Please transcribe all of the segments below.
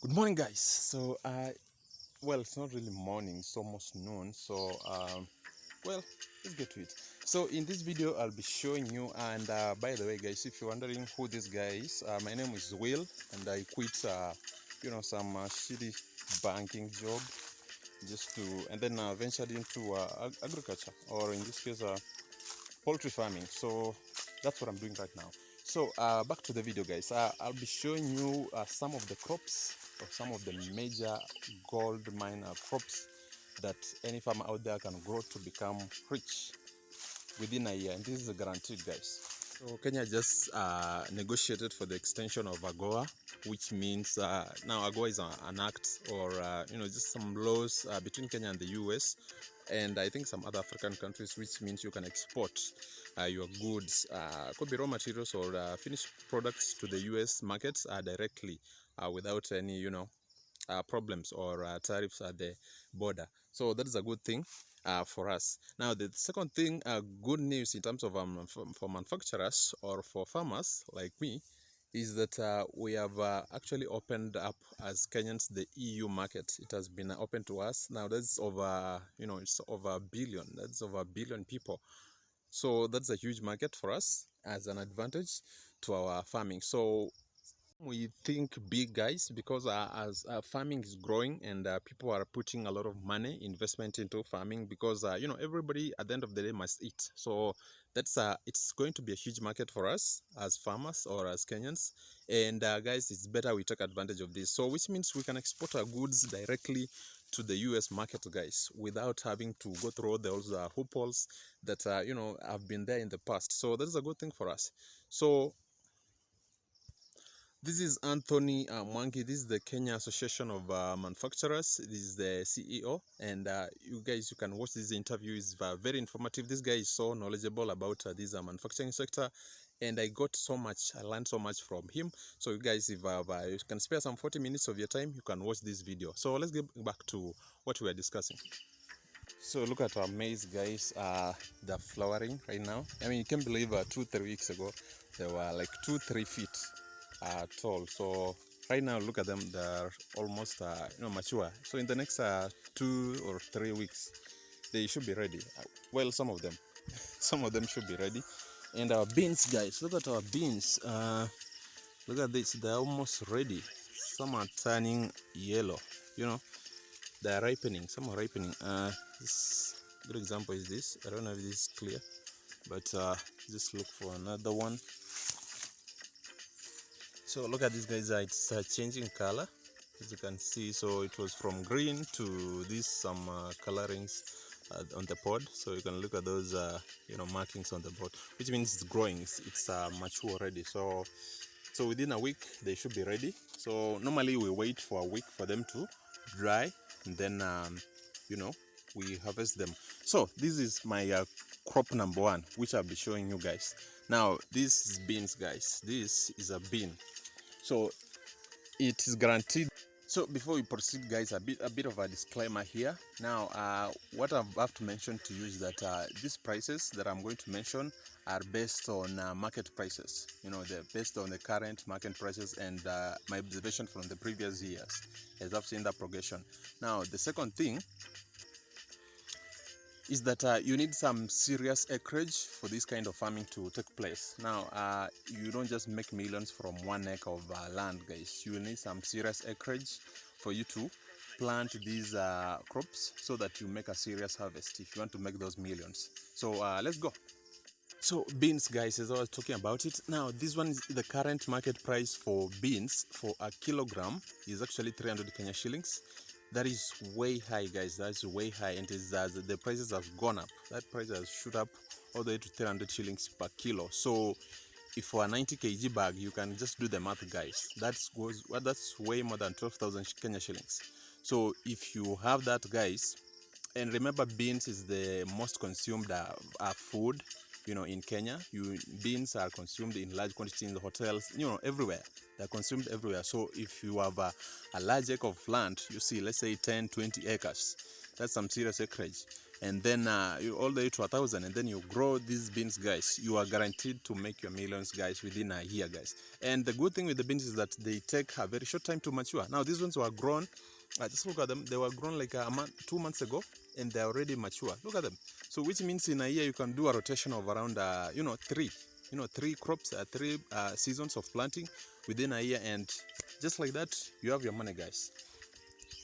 Good morning, guys. Well, it's not really morning, it's almost noon. Well, let's get to it. So, in this video, I'll be showing you. And by the way, guys, if you're wondering who this guy is, my name is Will, and I quit, some shitty banking job and then ventured into agriculture, or in this case, poultry farming. So that's what I'm doing right now. So back to the video, guys. I'll be showing you some of the crops, or some of the major gold mine crops that any farmer out there can grow to become rich within a year, and this is guaranteed, guys. So Kenya just negotiated for the extension of AGOA, which means now AGOA is an act, or just some laws between Kenya and the US, and I think some other African countries, which means you can export your goods, could be raw materials or finished products, to the US markets directly, without any problems or tariffs at the border. So that is a good thing for us. Now, the second thing, good news in terms of for manufacturers or for farmers like me, is that we have actually opened up as Kenyans the EU market. It has been open to us. Now that's over, it's over a billion. That's over a billion people. So that's a huge market for us as an advantage to our farming. So we think big, guys, because as farming is growing, and people are putting a lot of money investment into farming, because everybody at the end of the day must eat. So that's it's going to be a huge market for us as farmers or as Kenyans, and guys, it's better we take advantage of this. So which means we can export our goods directly to the US market, guys, without having to go through all those loopholes that have been there in the past. So that is a good thing for us. So this is Anthony Mwangi. This is the Kenya Association of Manufacturers. This is the CEO, and you guys, you can watch this interview. It's very informative. This guy is so knowledgeable about this manufacturing sector, and I learned so much from him. So you guys, if you can spare some 40 minutes of your time, you can watch this video. So let's get back to what we are discussing. So look at our maize, guys. They're flowering right now. I mean, you can't believe 2-3 weeks ago they were like 2-3 feet tall. So right now, look at them. They're almost mature. So in the next 2 or 3 weeks, they should be ready. Well, some of them, some of them should be ready. And our beans, guys. Look at our beans. Look at this. They're almost ready. Some are turning yellow. They're ripening. Some are ripening. This good example is this. I don't know if this is clear, but just look for another one. So look at this, guys. It's changing color, as you can see. So it was from green to this, some colorings on the pod. So you can look at those markings on the pod, which means it's growing. It's mature already. So within a week they should be ready. So normally we wait for a week for them to dry, and then we harvest them. So this is my crop number one, which I'll be showing you guys. Now this is beans, guys. This is a bean, so it is guaranteed. So before we proceed, guys, a bit of a disclaimer here. Now what I have to mention to you is that these prices that I'm going to mention are based on market prices. They're based on the current market prices, and my observation from the previous years, as I've seen that progression. Now the second thing is that you need some serious acreage for this kind of farming to take place. Now, you don't just make millions from 1 acre of land, guys. You need some serious acreage for you to plant these crops, so that you make a serious harvest if you want to make those millions. So let's go. So beans, guys, as I was talking about it. Now this one is the current market price for beans. For a kilogram is actually 300 Kenya shillings. That is way high, guys. That's way high, and the prices have gone up. That price has shoot up all the way to 300 shillings per kilo. So if for a 90 kg bag, you can just do the math, guys. That's way more than 12,000 Kenya shillings. So if you have that, guys, and remember, beans is the most consumed food in Kenya. Beans are consumed in large quantity in the hotels, everywhere. They're consumed everywhere. So if you have a large acre of land, let's say 10-20 acres, that's some serious acreage. and then you all the way to 1,000, and then you grow these beans, guys, you are guaranteed to make your millions, guys, within a year, guys. And the good thing with the beans is that they take a very short time to mature. Now these ones were grown, just look at them, they were grown like a month, 2 months ago, and they're already mature. Look at them. So which means in a year you can do a rotation of around three crops, three seasons of planting within a year, and just like that you have your money, guys.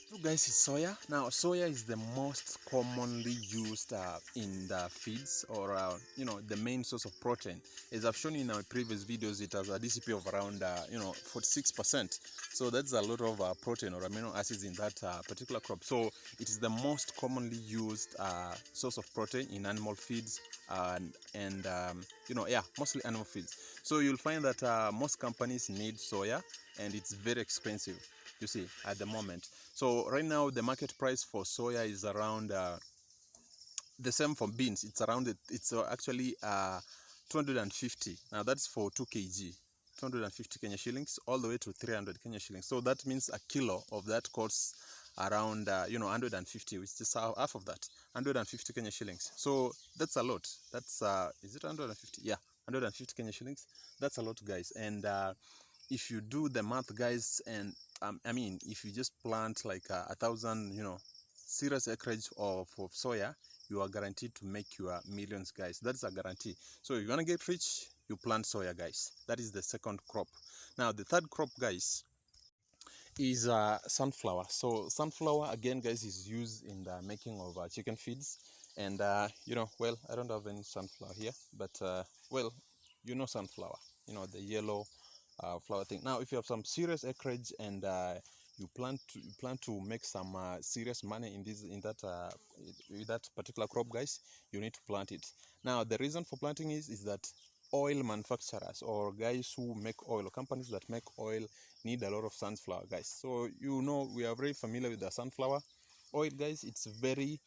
So guys, is soya. Now soya is the most commonly used in the feeds, or the main source of protein. As I've shown you in our previous videos, it has a DCP of around 46%. So that's a lot of protein or amino acids in that particular crop. So it is the most commonly used source of protein in animal feeds, and mostly animal feeds. So you'll find that most companies need soya, and it's very expensive, you see, at the moment. So right now the market price for soya is around the same for beans. It's around it's actually 250. Now that's for 2 kg, 250 Kenya shillings, all the way to 300 Kenya shillings. So that means a kilo of that costs around 150, which is half of that, 150 Kenya shillings. So that's a lot. That's is it 150? Yeah, 150 Kenya shillings. That's a lot, guys. And if you do the math, guys, and I mean, if you just plant like 1,000, serious acreage of soya, you are guaranteed to make your millions, guys. That's a guarantee. So if you want to get rich, you plant soya, guys. That is the second crop. Now the third crop, guys, is sunflower. So sunflower, again, guys, is used in the making of chicken feeds. And well, I don't have any sunflower here, but well, sunflower, the yellow flower thing. Now if you have some serious acreage, and you plan to make some serious money in that particular crop, guys, you need to plant it. Now the reason for planting is that oil manufacturers, or guys who make oil, or companies that make oil, need a lot of sunflower, guys. So we are very familiar with the sunflower oil, guys. It's very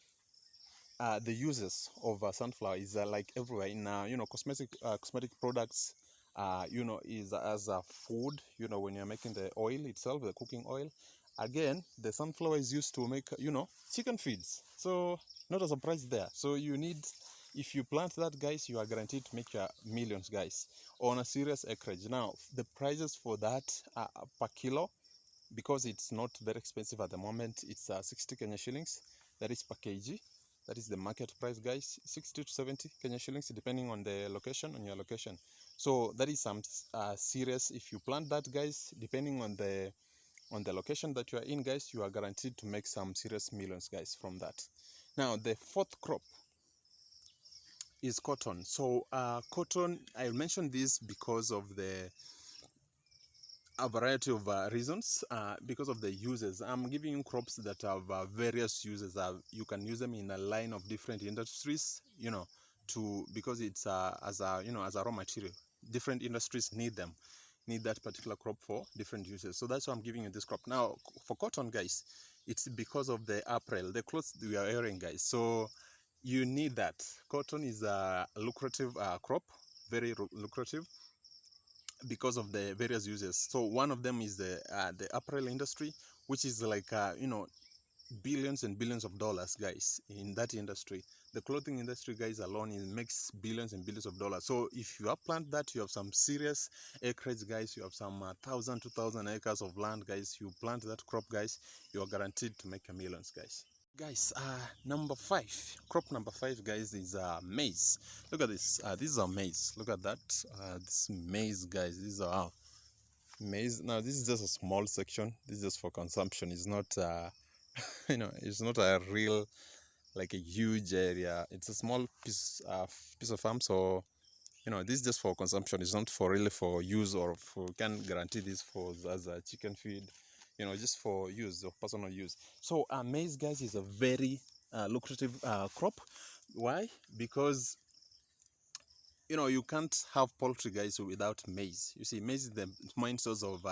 the uses of sunflower is like everywhere in cosmetic products, is as a food, when you're making the oil itself, the cooking oil. Again, the sunflower is used to make chicken feeds, so not a surprise there. So if you plant that, guys, you are guaranteed to make your millions, guys, on a serious acreage. Now the prices for that per kilo, because it's not very expensive at the moment, it's 60 Kenya shillings, that is per kg. That is the market price, guys, 60 to 70 Kenya shillings, depending on the location, on your location. So that is some serious. If you plant that, guys, depending on the location that you are in, guys, you are guaranteed to make some serious millions, guys, from that. Now the fourth crop is cotton. So cotton, I mentioned this because of a variety of reasons, because of the uses. I'm giving you crops that have various uses. You can use them in a line of different industries, because it's as a raw material. Different industries need that particular crop for different uses. So that's why I'm giving you this crop. Now for cotton, guys, it's because of the apparel, the clothes we are wearing, guys. So you need that. Cotton is a lucrative crop, very lucrative, because of the various uses. So one of them is the apparel industry, which is like billions and billions of dollars, guys, in that industry. The clothing industry, guys, alone, it makes billions and billions of dollars. So if you have planted that, you have some serious acreage, guys, you have some 1,000 2,000 acres of land, guys, you plant that crop, guys, you are guaranteed to make a millions, guys. Guys, crop number five, guys, is maize. Look at this. This is our maize. Look at that. This maize, guys. This is our maize. Now this is just a small section. This is just for consumption. It's not it's not a real, like, a huge area. It's a small piece of farm. So this is just for consumption. It's not for really for use, or can't guarantee this as a chicken feed, just for use, of personal use. So maize, guys, is a very lucrative crop. Why? Because you can't have poultry, guys, without maize. You see, maize is the main source of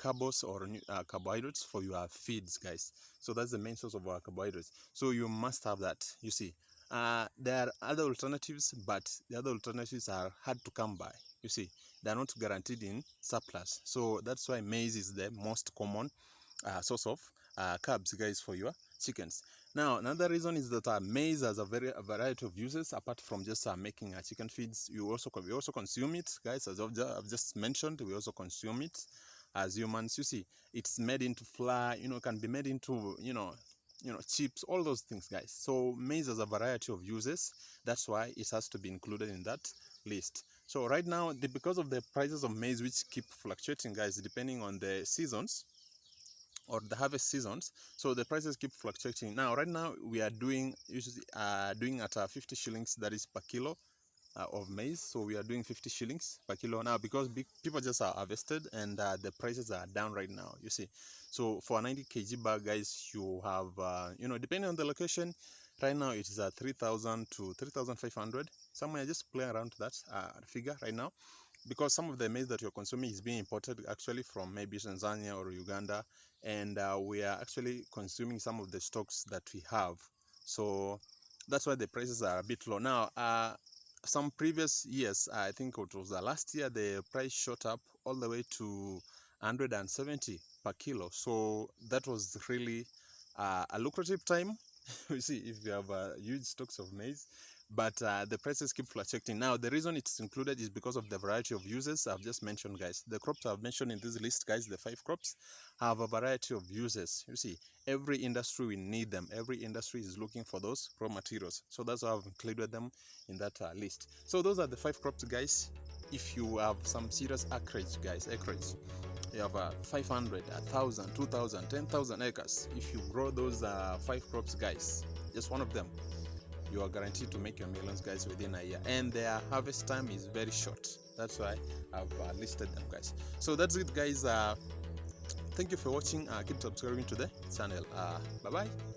carbs, or carbohydrates for your feeds, guys. So that's the main source of carbohydrates. So you must have that. You see, there are other alternatives, but the other alternatives are hard to come by. You see, they're not guaranteed in surplus. So that's why maize is the most common source of carbs, guys, for your chickens. Now, another reason is that maize has a variety of uses apart from just making chicken feeds. We also consume it, guys. As I've just mentioned, we also consume it as humans. You see, it's made into flour. Can be made into chips, all those things, guys. So maize has a variety of uses. That's why it has to be included in that list. So right now, because of the prices of maize, which keep fluctuating, guys, depending on the seasons or the harvest seasons, so the prices keep fluctuating. Now right now we are doing doing at 50 shillings, that is per kilo of maize. So we are doing 50 shillings per kilo now because people just are harvested, and the prices are down right now, you see. So for a 90 kg bag, guys, you have depending on the location, right now it is at 3,000 to 3,500 somewhere. Just play around that figure right now, because some of the maize that you're consuming is being imported actually from maybe Tanzania or Uganda, and we are actually consuming some of the stocks that we have. So that's why the prices are a bit low now. Some previous years, I think it was last year, the price shot up all the way to 170 per kilo. So that was really a lucrative time. You see, if you have huge stocks of maize, but the prices keep fluctuating. Now, the reason it's included is because of the variety of uses I've just mentioned, guys. The crops I've mentioned in this list, guys, the 5 crops, have a variety of uses. You see, every industry will need them. Every industry is looking for those raw materials. So that's why I've included them in that list. So those are the 5 crops, guys. If you have some serious acreage, guys, you have 500, 1,000, 2,000, 10,000 acres. If you grow those 5 crops, guys, just one of them, you are guaranteed to make your millions, guys, within a year, and their harvest time is very short. That's why I've listed them, guys. So that's it, guys. Thank you for watching. Keep subscribing to the channel. Bye bye.